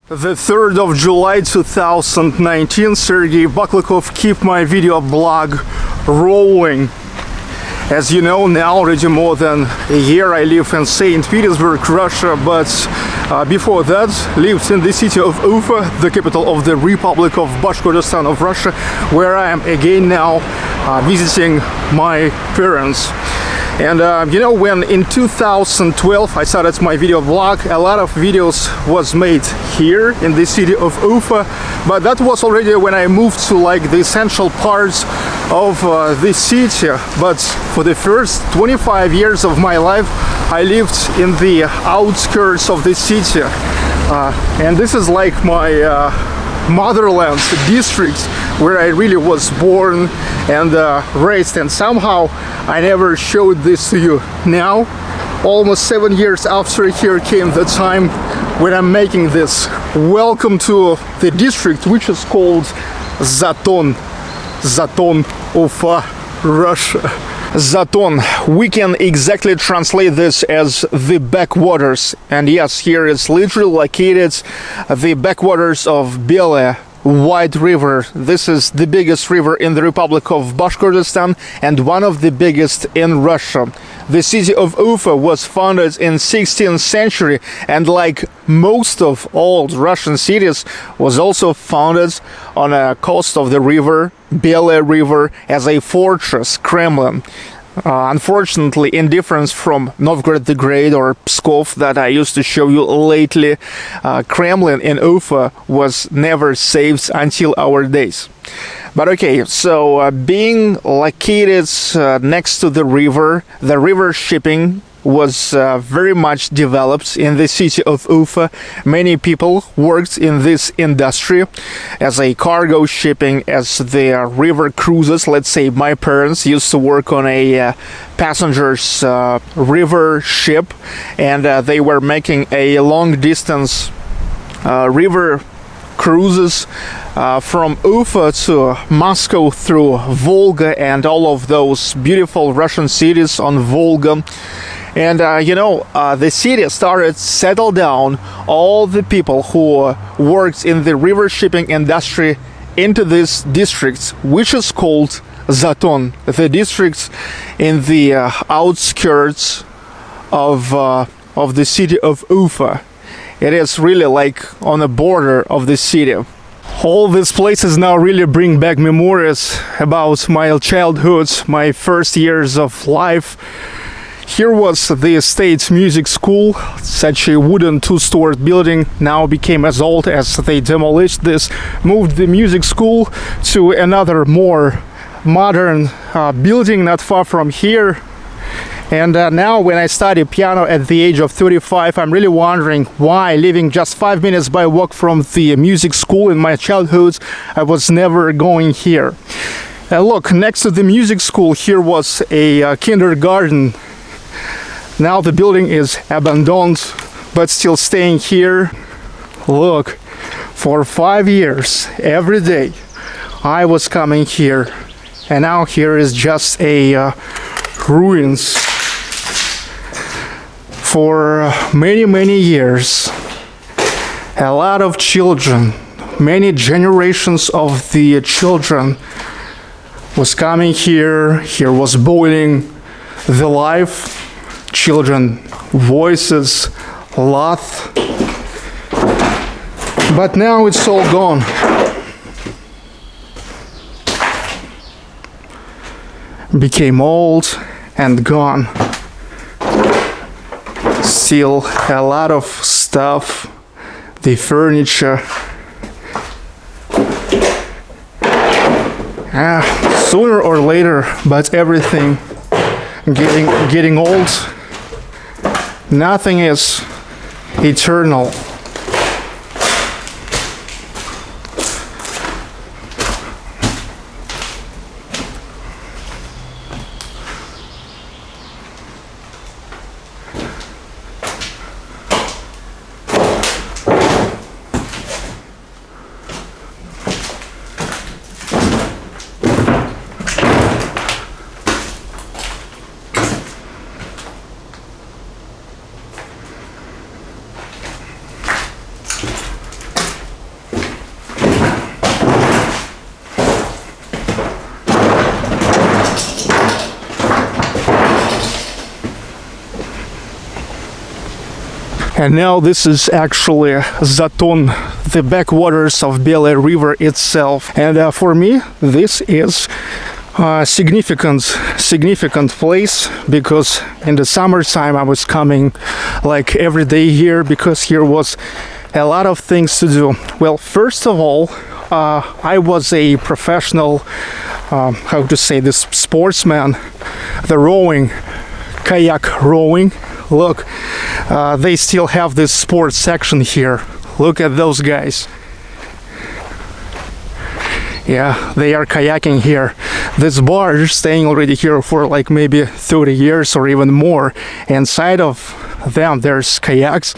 The 3rd of July 2019, Sergey Baklakov, keep my video blog rolling. As you know, now already more than a year I live in St. Petersburg, Russia, but before that lived in the city of Ufa, the capital of the Republic of Bashkortostan of Russia, where I am again now visiting my parents. And you know, when in 2012 I started my video blog, a lot of videos was made here in the city of Ufa, but that was already when I moved to like the essential parts of the city. But for the first 25 years of my life I lived in the outskirts of the city, and this is like my Motherland district where I really was born and raised, and somehow I never showed this to you. Now, almost 7 years after, here came the time when I'm making this. Welcome to the district which is called Zaton. Zaton, Ufa, Russia. Zaton, we can exactly translate this as the backwaters, and yes, here is literally located the backwaters of Bele White River. This is the biggest river in the Republic of Bashkortostan and one of the biggest in Russia. The city of Ufa was founded in 16th century, and like most of old Russian cities was also founded on a coast of the river, Bele River, as a fortress, Kremlin. Unfortunately, in difference from Novgorod the Great or Pskov that I used to show you lately, Kremlin in Ufa was never saved until our days. But okay, so being located next to the river shipping was very much developed in the city of Ufa. Many people worked in this industry as a cargo shipping, as the river cruises. Let's say my parents used to work on a passengers river ship, and they were making a long distance river cruises from Ufa to Moscow through Volga and all of those beautiful Russian cities on Volga. And you know, the city started to settle down all the people who worked in the river shipping industry into this district, which is called Zaton, the district in the outskirts of the city of Ufa. It is really like on the border of the city. All these places now really bring back memories about my childhood, my first years of life. Here was the state music school, such a wooden two-story building, now became as old as they demolished this, moved the music school to another more modern building not far from here. And now when I study piano at the age of 35, I'm really wondering why, living just 5 minutes by walk from the music school in my childhood, I was never going here. Look, next to the music school here was a kindergarten. Now the building is abandoned, but still staying here. Look, for 5 years, every day, I was coming here, and now here is just a ruins. For many years, a lot of children, many generations of the children was coming here. Here was boiling the life, children voices, laugh. But now it's all gone. Became old and gone. Still a lot of stuff, the furniture. Sooner or later, but everything getting old. Nothing is eternal. And now this is actually Zaton, the backwaters of Belly River itself. And for me, this is a significant place, because in the summertime I was coming like every day here, because here was a lot of things to do. Well, first of all, I was a professional, how to say this, sportsman, the rowing, kayak rowing. Look, they still have this sports section here. Look at those guys. Yeah, they are kayaking here. This barge staying already here for like maybe 30 years or even more. Inside of them there's kayaks,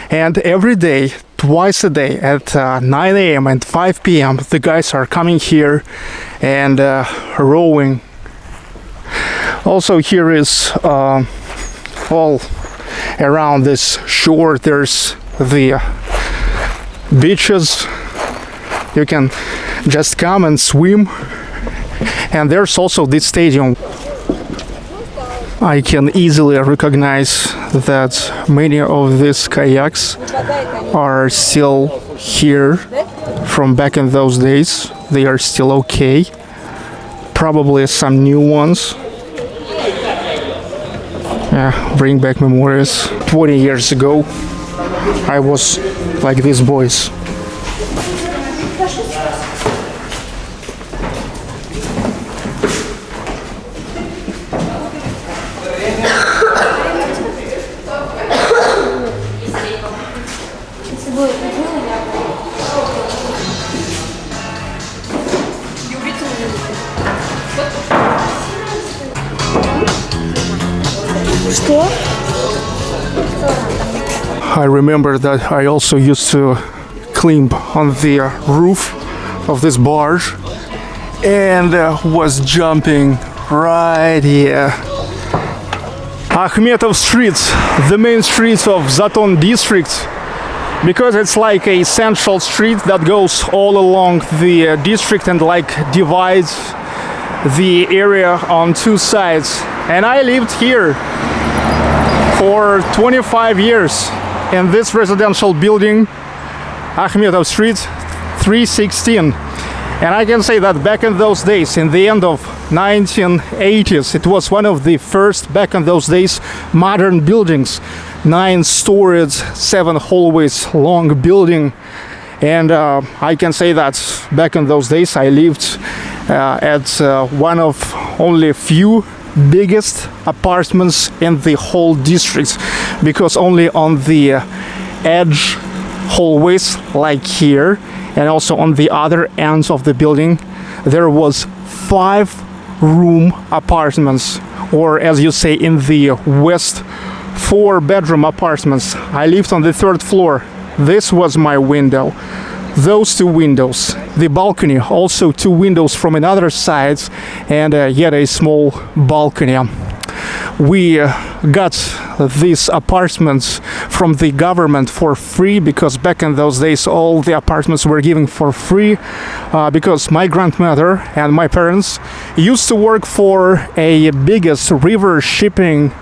and every day, twice a day at 9 a.m. and 5 p.m. the guys are coming here and rowing. Also here is all around this shore there's the beaches. You can just come and swim, and there's also this stadium. I can easily recognize that many of these kayaks are still here from back in those days. They are still okay. Probably some new ones. Yeah, bring back memories. 20 years ago I was like these boys. I remember that I also used to climb on the roof of this barge and was jumping right here. Akhmetov streets, the main streets of Zaton district, because it's like a central street that goes all along the district and like divides the area on two sides. And I lived here for 25 years in this residential building, Akhmetov Street 316. And I can say that back in those days, in the end of 1980s, it was one of the first, back in those days, modern buildings. 9 stories, 7 hallways long building. And I can say that back in those days I lived at one of only a few biggest apartments in the whole district, because only on the edge hallways like here and also on the other ends of the building there was 5-room apartments, or as you say in the West, 4-bedroom apartments. I lived on the 3rd floor. This was my window. Those 2 windows, the balcony, also 2 windows from another side, and yet a small balcony. We got these apartments from the government for free, because back in those days all the apartments were given for free, because my grandmother and my parents used to work for a biggest river shipping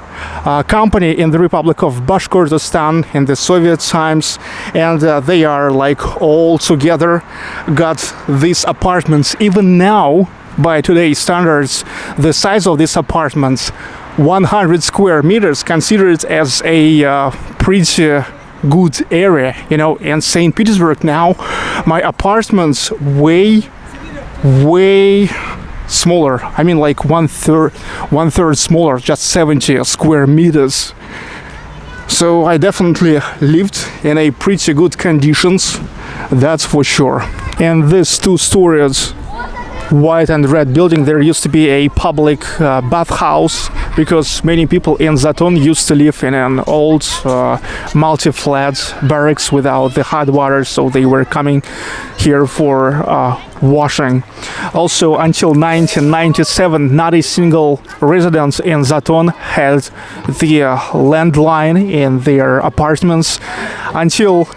company in the Republic of Bashkortostan in the Soviet times, and they are like all together got these apartments. Even now, by today's standards, the size of these apartments, 100 square meters, considered as a pretty good area. You know, in St. Petersburg now, my apartments way smaller. I mean, like one third smaller, just 70 square meters. So I definitely lived in a pretty good conditions, that's for sure. And these 2 stories, white and red building, there used to be a public bathhouse, because many people in Zaton used to live in an old multi-flat barracks without the hot water, so they were coming here for washing. Also, until 1997, not a single resident in Zaton had the landline in their apartments. Until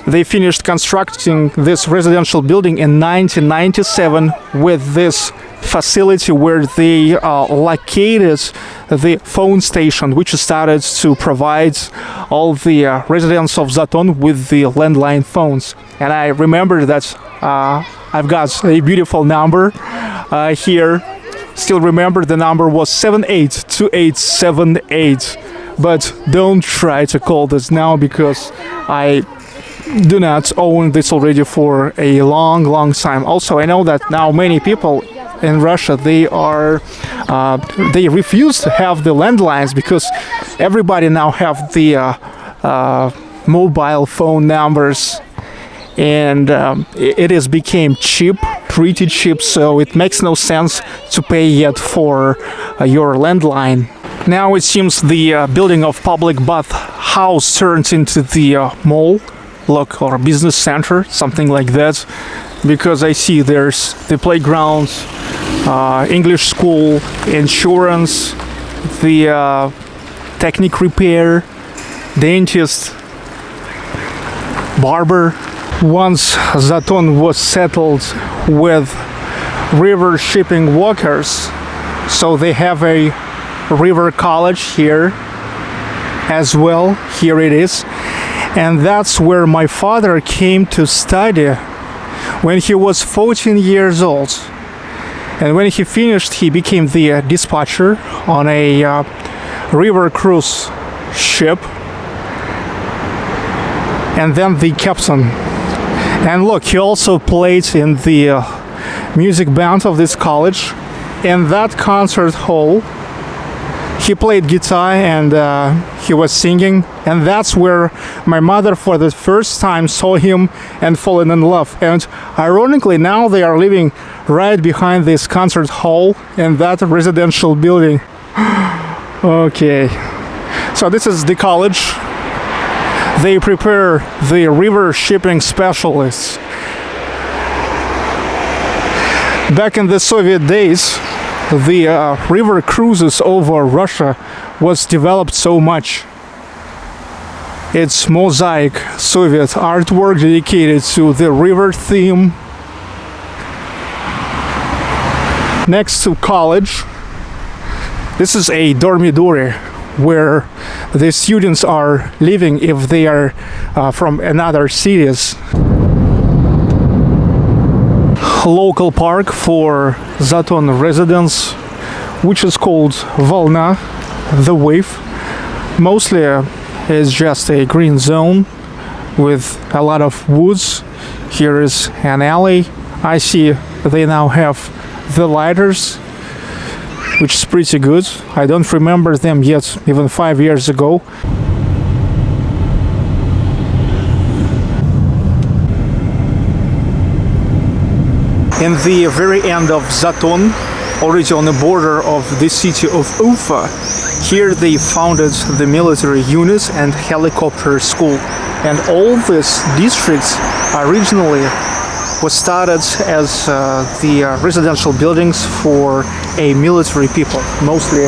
They finished constructing this residential building in 1997 with this facility where they located the phone station, which started to provide all the residents of Zaton with the landline phones. And I remember that I've got a beautiful number here. Still remember the number was 782878. But don't try to call this now because I do not own this already for a long time. Also, I know that now many people in Russia, they refuse to have the landlines because everybody now have the mobile phone numbers, and it has became cheap, pretty cheap, so it makes no sense to pay yet for your landline. Now it seems the building of public bath house turns into the mall, look, or business center, something like that, because I see there's the playgrounds, English school, insurance, the technic repair, dentist, barber. Once Zaton was settled with river shipping workers, so they have a river college here as well. Here it is. And that's where my father came to study when he was 14 years old. And when he finished, he became the dispatcher on a river cruise ship, and then the captain. And look, he also played in the music band of this college. In that concert hall, he played guitar and he was singing, and that's where my mother for the first time saw him and fallen in love. And ironically, now they are living right behind this concert hall in that residential building. Okay, so this is the college. They prepare the river shipping specialists. Back in the Soviet days, the river cruises over Russia was developed so much. It's mosaic Soviet artwork dedicated to the river theme. Next to college, this is a dormitory where the students are living if they are from another cities. Local park for Zaton residents, which is called Volna, the wave. Mostly it's just a green zone with a lot of woods. Here is an alley. I see they now have the lighters, which is pretty good. I don't remember them yet, even 5 years ago. In the very end of Zaton, already on the border of the city of Ufa, here they founded the military units and helicopter school. And all these districts originally was started as the residential buildings for a military people, mostly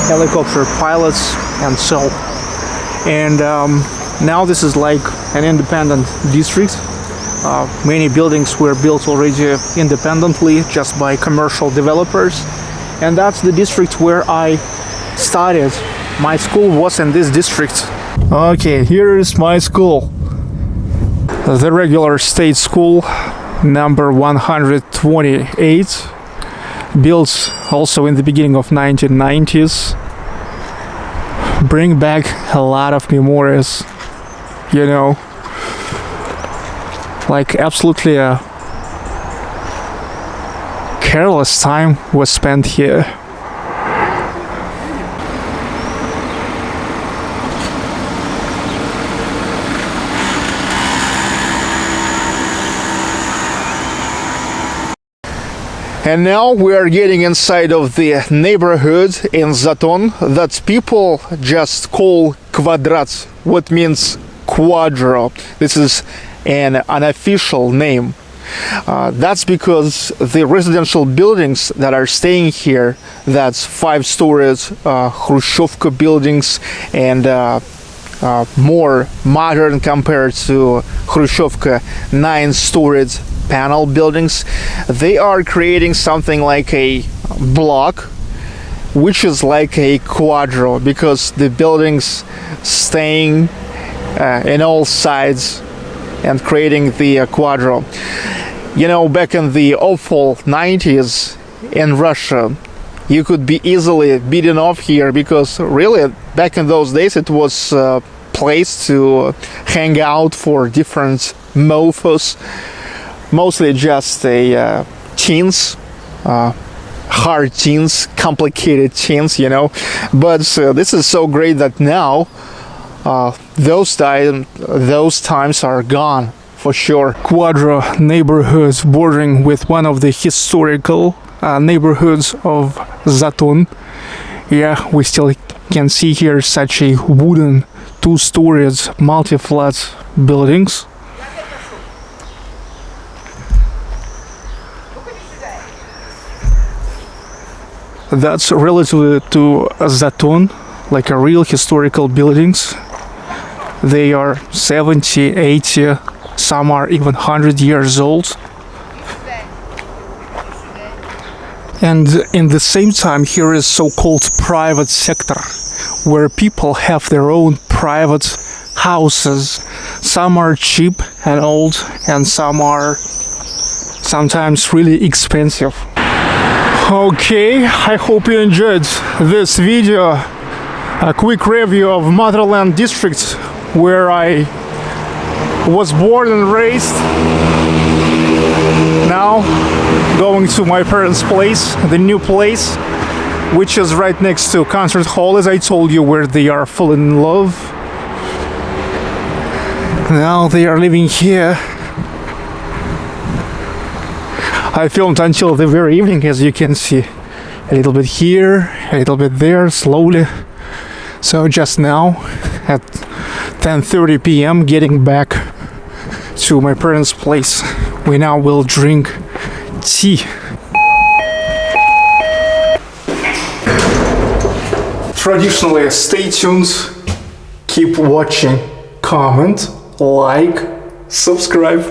helicopter pilots and so. And now this is like an independent district. Many buildings were built already independently just by commercial developers, and that's the district where I studied. My school was in this district. Okay, here is my school. The regular state school, number 128, built also in the beginning of 1990s. Bring back a lot of memories, you know. Like absolutely a careless time was spent here. And now we are getting inside of the neighborhood in Zaton that people just call Kvadrat, what means quadro. This is an unofficial name. That's because the residential buildings that are staying here, that's 5 stories, Khrushchevka buildings and more modern compared to Khrushchevka 9-storied panel buildings. They are creating something like a block, which is like a quadro, because the buildings staying in all sides and creating the quadro. You know, back in the awful 90s in Russia, you could be easily beaten off here, because really back in those days it was a place to hang out for different mofos, mostly just teens, hard teens, complicated teens, you know. But this is so great that now those times are gone for sure. Quadro neighborhoods bordering with one of the historical neighborhoods of Zaton. Yeah, we still can see here such a wooden 2-storied multi-flat buildings. That's relative to Zaton, like a real historical buildings. They are 70, 80, some are even 100 years old. And in the same time, here is so-called private sector, where people have their own private houses. Some are cheap and old, and some are sometimes really expensive. Okay, I hope you enjoyed this video. A quick review of Motherland district, where I was born and raised. Now going to my parents' place, the new place, which is right next to concert hall, as I told you, where they are falling in love. Now they are living here. I filmed until the very evening, as you can see. A little bit here, a little bit there, slowly. So just now, at 10:30 p.m., getting back to my parents' place. We now will drink tea. Traditionally, stay tuned, keep watching, comment, like, subscribe.